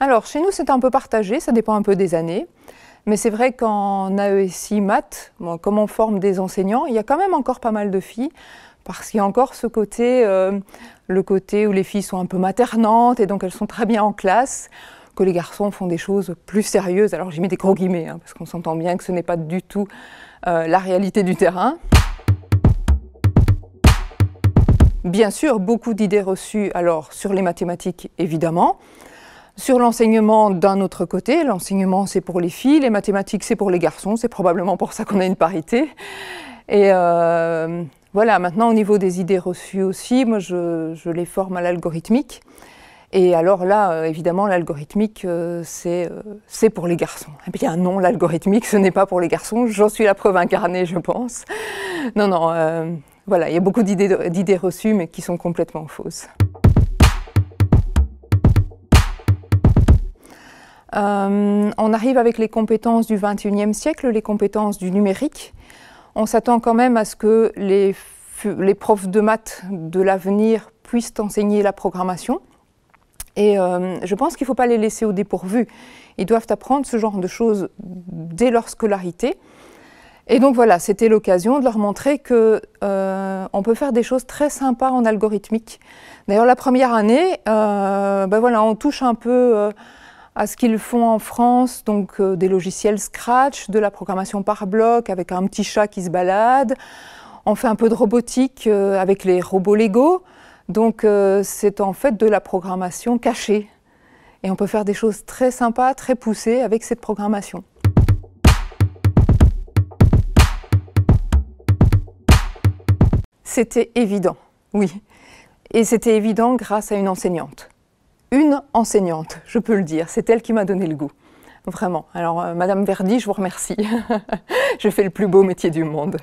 Alors, chez nous, c'est un peu partagé, ça dépend un peu des années. Mais c'est vrai qu'en AESI maths, bon, comme on forme des enseignants, il y a quand même encore pas mal de filles, parce qu'il y a encore ce côté, le côté où les filles sont un peu maternantes et donc elles sont très bien en classe, que les garçons font des choses plus sérieuses. Alors j'y mets des gros guillemets, hein, parce qu'on s'entend bien que ce n'est pas du tout la réalité du terrain. Bien sûr, beaucoup d'idées reçues alors sur les mathématiques, évidemment. Sur l'enseignement, d'un autre côté, l'enseignement c'est pour les filles, les mathématiques c'est pour les garçons, c'est probablement pour ça qu'on a une parité. Et voilà, maintenant au niveau des idées reçues aussi, moi je les forme à l'algorithmique. Et alors là, évidemment, l'algorithmique c'est pour les garçons. Eh bien non, l'algorithmique ce n'est pas pour les garçons, j'en suis la preuve incarnée je pense. Non, non, voilà, il y a beaucoup d'idées reçues mais qui sont complètement fausses. On arrive avec les compétences du XXIe siècle, les compétences du numérique. On s'attend quand même à ce que les profs de maths de l'avenir puissent enseigner la programmation. Et je pense qu'il ne faut pas les laisser au dépourvu. Ils doivent apprendre ce genre de choses dès leur scolarité. Et donc voilà, c'était l'occasion de leur montrer qu'on peut faire des choses très sympas en algorithmique. D'ailleurs, la première année, voilà, on touche un peu à ce qu'ils font en France, donc des logiciels Scratch, de la programmation par bloc avec un petit chat qui se balade. On fait un peu de robotique avec les robots Lego. Donc c'est en fait de la programmation cachée. Et on peut faire des choses très sympas, très poussées avec cette programmation. C'était évident, oui. Et c'était évident grâce à une enseignante. Une enseignante, je peux le dire, c'est elle qui m'a donné le goût, vraiment. Alors, Madame Verdi, je vous remercie. Je fais le plus beau métier du monde.